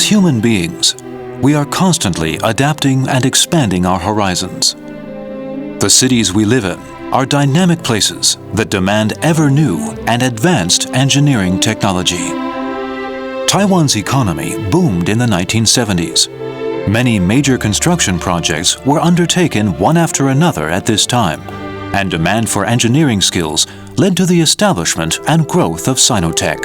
As human beings, we are constantly adapting and expanding our horizons. The cities we live in are dynamic places that demand ever new and advanced engineering technology. Taiwan's economy boomed in the 1970s. Many major construction projects were undertaken one after another at this time, and demand for engineering skills led to the establishment and growth of Sinotech.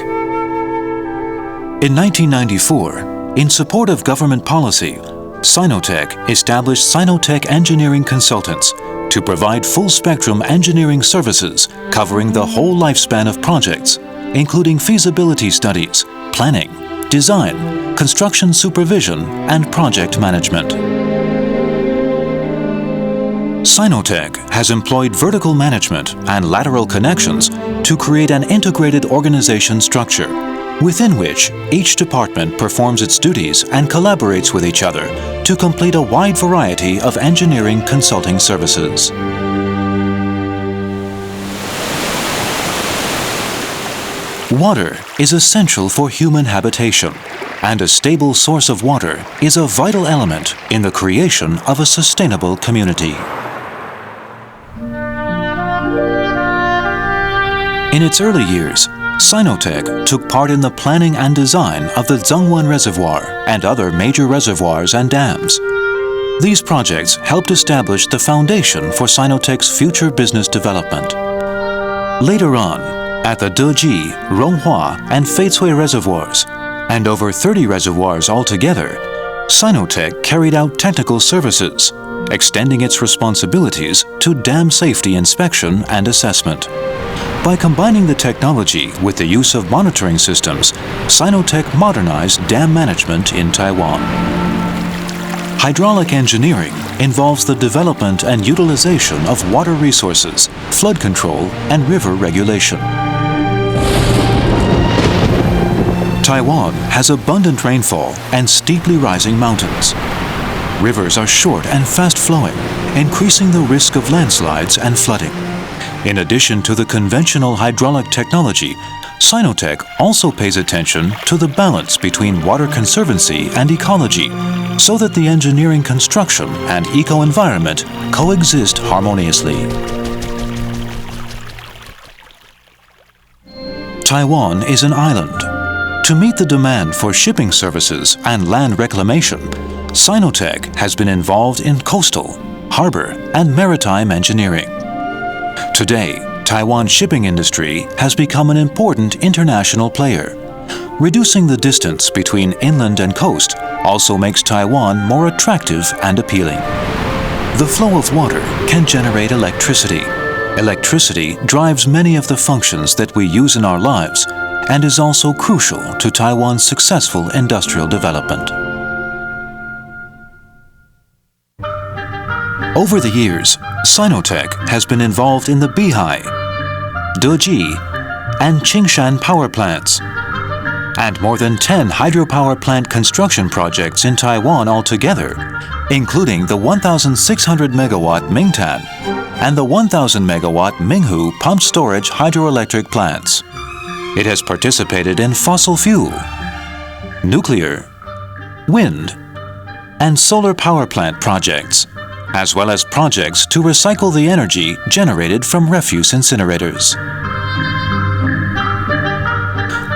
In 1994, in support of government policy, Sinotech established Sinotech Engineering Consultants to provide full-spectrum engineering services covering the whole lifespan of projects, including feasibility studies, planning, design, construction supervision, and project management. Sinotech has employed vertical management and lateral connections to create an integrated organization structure, within which each department performs its duties and collaborates with each other to complete a wide variety of engineering consulting services. Water is essential for human habitation, and a stable source of water is a vital element in the creation of a sustainable community. In its early years, Sinotech took part in the planning and design of the Zhengwen Reservoir and other major reservoirs and dams. These projects helped establish the foundation for Sinotech's future business development. Later on, at the Deji, Ronghua, and Feicui reservoirs, and over 30 reservoirs altogether, Sinotech carried out technical services, extending its responsibilities to dam safety inspection and assessment. By combining the technology with the use of monitoring systems, Sinotech modernized dam management in Taiwan. Hydraulic engineering involves the development and utilization of water resources, flood control, and river regulation. Taiwan has abundant rainfall and steeply rising mountains. Rivers are short and fast-flowing, increasing the risk of landslides and flooding. In addition to the conventional hydraulic technology, Sinotech also pays attention to the balance between water conservancy and ecology, so that the engineering construction and eco-environment coexist harmoniously. Taiwan is an island. To meet the demand for shipping services and land reclamation, Sinotech has been involved in coastal, harbor, and maritime engineering. Today, Taiwan's shipping industry has become an important international player. Reducing the distance between inland and coast also makes Taiwan more attractive and appealing. The flow of water can generate electricity. Electricity drives many of the functions that we use in our lives and is also crucial to Taiwan's successful industrial development. Over the years, Sinotech has been involved in the Bihai, Deji, and Qingshan power plants, and more than 10 hydropower plant construction projects in Taiwan altogether, including the 1,600 megawatt Mingtan and the 1,000 megawatt Minghu pumped storage hydroelectric plants. It has participated in fossil fuel, nuclear, wind, and solar power plant projects, as well as projects to recycle the energy generated from refuse incinerators.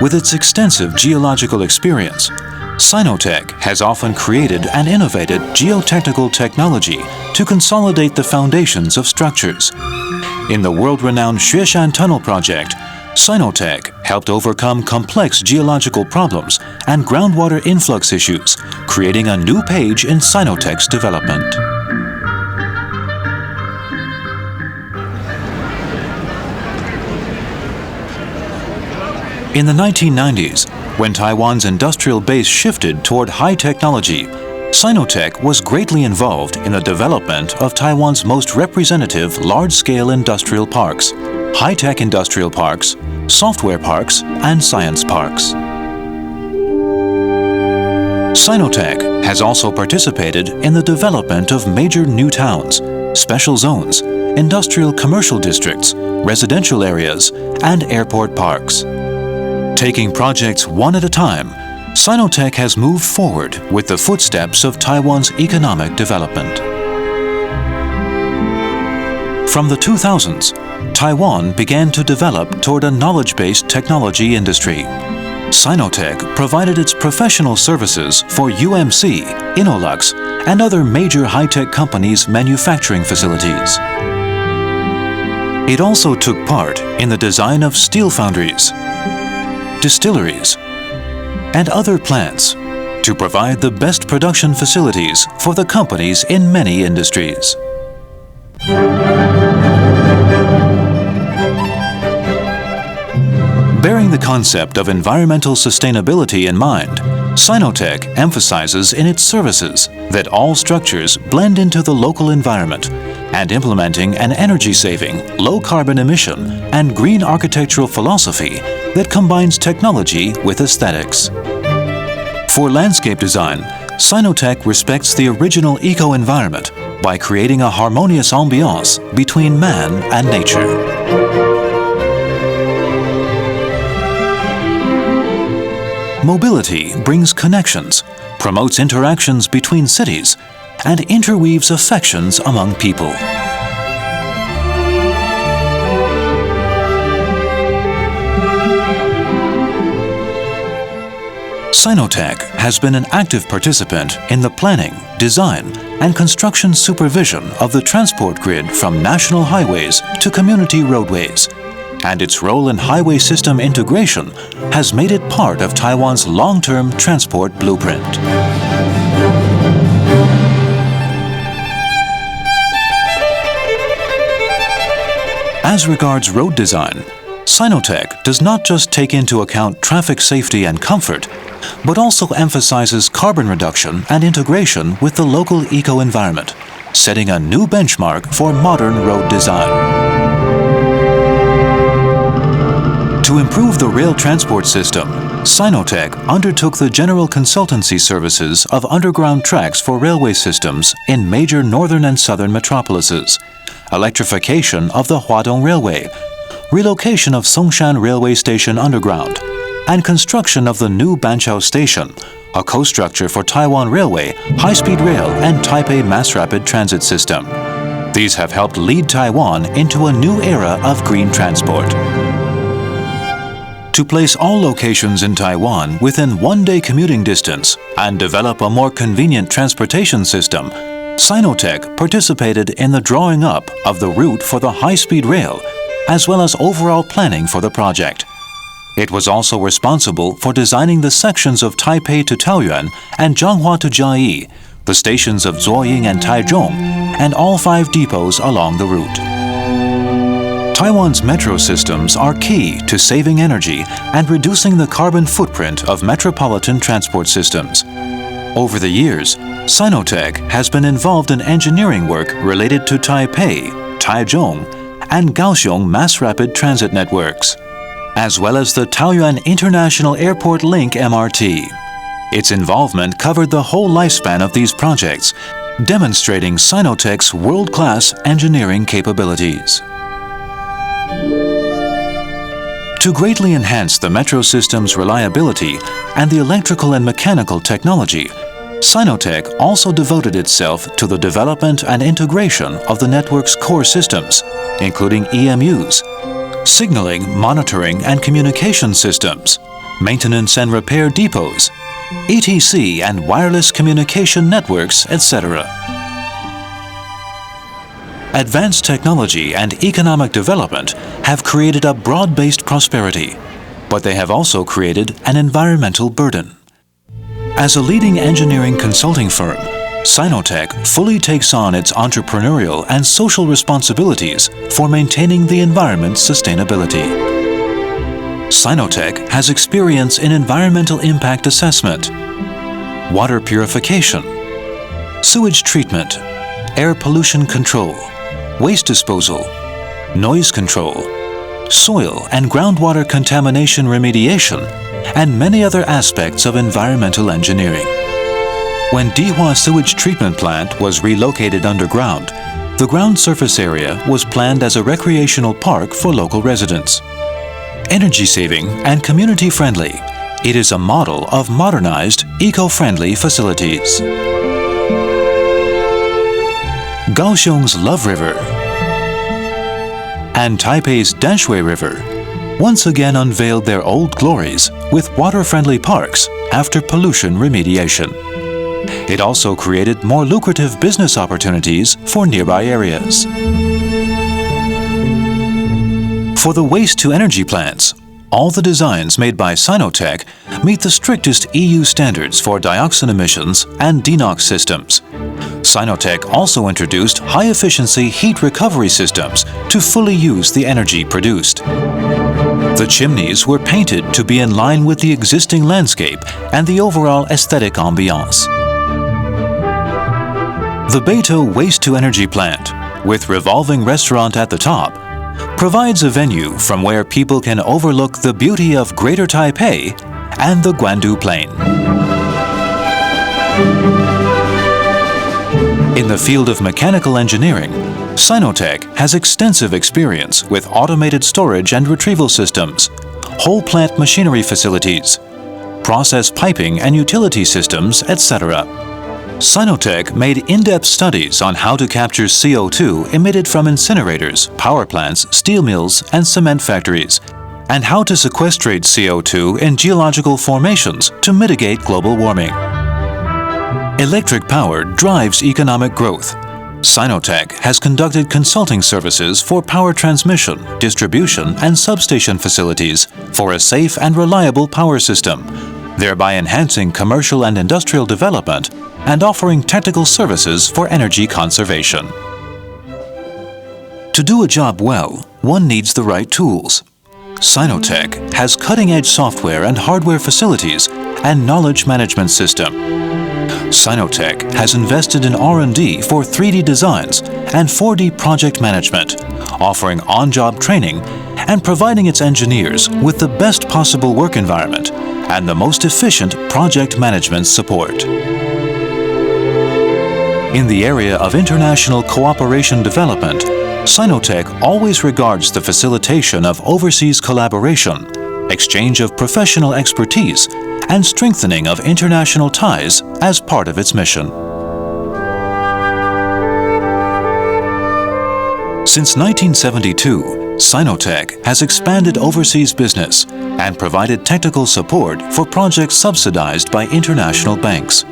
With its extensive geological experience, Sinotech has often created and innovated geotechnical technology to consolidate the foundations of structures. In the world-renowned Xueshan Tunnel project, Sinotech helped overcome complex geological problems and groundwater influx issues, creating a new page in Sinotech's development. In the 1990s, when Taiwan's industrial base shifted toward high technology, Sinotech was greatly involved in the development of Taiwan's most representative large-scale industrial parks, high-tech industrial parks, software parks, and science parks. Sinotech has also participated in the development of major new towns, special zones, industrial commercial districts, residential areas, and airport parks. Taking projects one at a time, Sinotech has moved forward with the footsteps of Taiwan's economic development. From the 2000s, Taiwan began to develop toward a knowledge-based technology industry. Sinotech provided its professional services for UMC, Innolux, and other major high-tech companies' manufacturing facilities. It also took part in the design of steel foundries, distilleries, and other plants to provide the best production facilities for the companies in many industries. Bearing the concept of environmental sustainability in mind, Sinotech emphasizes in its services that all structures blend into the local environment and implementing an energy-saving, low-carbon emission and green architectural philosophy that combines technology with aesthetics. For landscape design, Sinotech respects the original eco-environment by creating a harmonious ambiance between man and nature. Mobility brings connections, promotes interactions between cities, and interweaves affections among people. Sinotech has been an active participant in the planning, design, and construction supervision of the transport grid from national highways to community roadways, and its role in highway system integration has made it part of Taiwan's long-term transport blueprint. As regards road design, Sinotech does not just take into account traffic safety and comfort, but also emphasizes carbon reduction and integration with the local eco-environment, setting a new benchmark for modern road design. To improve the rail transport system, Sinotech undertook the general consultancy services of underground tracks for railway systems in major northern and southern metropolises, electrification of the Huadong Railway, relocation of Songshan Railway Station underground, and construction of the new Banqiao Station, a co-structure for Taiwan Railway, high-speed rail, and Taipei Mass Rapid Transit System. These have helped lead Taiwan into a new era of green transport. To place all locations in Taiwan within one-day commuting distance and develop a more convenient transportation system, Sinotech participated in the drawing up of the route for the high-speed rail, as well as overall planning for the project. It was also responsible for designing the sections of Taipei to Taoyuan and Zhanghua to Jiayi, the stations of Zuoying and Taichung, and all 5 depots along the route. Taiwan's metro systems are key to saving energy and reducing the carbon footprint of metropolitan transport systems. Over the years, Sinotech has been involved in engineering work related to Taipei, Taichung, and Kaohsiung mass rapid transit networks, as well as the Taoyuan International Airport Link MRT. Its involvement covered the whole lifespan of these projects, demonstrating Sinotech's world-class engineering capabilities. To greatly enhance the metro system's reliability and the electrical and mechanical technology, Sinotech also devoted itself to the development and integration of the network's core systems, including EMUs, signaling, monitoring, and communication systems, maintenance and repair depots, ETC and wireless communication networks, etc. Advanced technology and economic development have created a broad-based prosperity, but they have also created an environmental burden. As a leading engineering consulting firm, Sinotech fully takes on its entrepreneurial and social responsibilities for maintaining the environment's sustainability. Sinotech has experience in environmental impact assessment, water purification, sewage treatment, air pollution control, waste disposal, noise control, soil and groundwater contamination remediation, and many other aspects of environmental engineering. When Dihua Sewage Treatment Plant was relocated underground, the ground surface area was planned as a recreational park for local residents. Energy-saving and community-friendly, It is a model of modernized, eco-friendly facilities. Kaohsiung's Love River and Taipei's Danshui River once again unveiled their old glories with water-friendly parks after pollution remediation. It also created more lucrative business opportunities for nearby areas. For the waste-to-energy plants, all the designs made by Sinotech meet the strictest EU standards for dioxin emissions and DeNOx systems. Sinotech also introduced high-efficiency heat recovery systems to fully use the energy produced. The chimneys were painted to be in line with the existing landscape and the overall aesthetic ambiance. The Beito waste-to-energy plant, with revolving restaurant at the top, provides a venue from where people can overlook the beauty of Greater Taipei and the Guandu Plain. In the field of mechanical engineering, Sinotech has extensive experience with automated storage and retrieval systems, whole plant machinery facilities, process piping and utility systems, etc. Sinotech made in-depth studies on how to capture CO2 emitted from incinerators, power plants, steel mills, and cement factories, and how to sequestrate CO2 in geological formations to mitigate global warming. Electric power drives economic growth. Sinotech has conducted consulting services for power transmission, distribution, and substation facilities for a safe and reliable power system, thereby enhancing commercial and industrial development and offering technical services for energy conservation. To do a job well, one needs the right tools. Sinotech has cutting-edge software and hardware facilities and knowledge management system. Sinotech has invested in R&D for 3D designs and 4D project management, offering on-job training and providing its engineers with the best possible work environment and the most efficient project management support. In the area of international cooperation development, Sinotech always regards the facilitation of overseas collaboration, exchange of professional expertise, and strengthening of international ties as part of its mission. Since 1972, Sinotech has expanded overseas business and provided technical support for projects subsidized by international banks.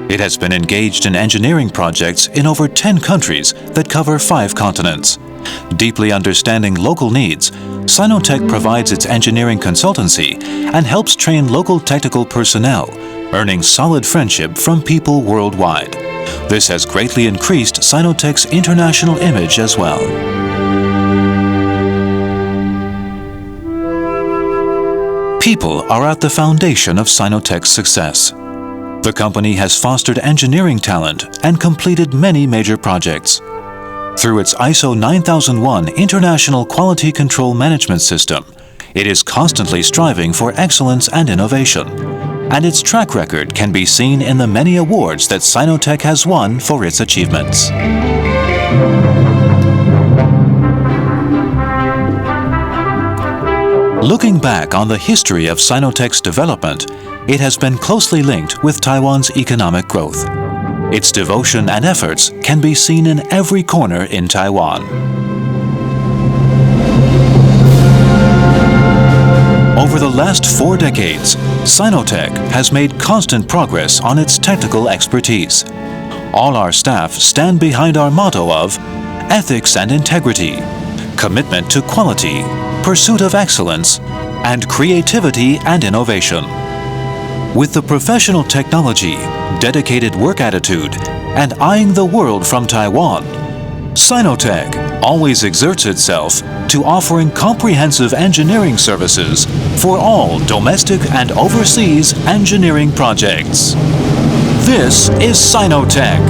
It has been engaged in engineering projects in over 10 countries that cover 5 continents. Deeply understanding local needs, Sinotech provides its engineering consultancy and helps train local technical personnel, earning solid friendship from people worldwide. This has greatly increased Sinotech's international image as well. People are at the foundation of Sinotech's success. The company has fostered engineering talent and completed many major projects. Through its ISO 9001 International Quality Control Management System, it is constantly striving for excellence and innovation, and its track record can be seen in the many awards that Sinotech has won for its achievements. Looking back on the history of Sinotech's development, it has been closely linked with Taiwan's economic growth. Its devotion and efforts can be seen in every corner in Taiwan. Over the last 4 decades, Sinotech has made constant progress on its technical expertise. All our staff stand behind our motto of ethics and integrity, commitment to quality, pursuit of excellence, and creativity and innovation. With the professional technology, dedicated work attitude, and eyeing the world from Taiwan, Sinotech always exerts itself to offering comprehensive engineering services for all domestic and overseas engineering projects. This is Sinotech.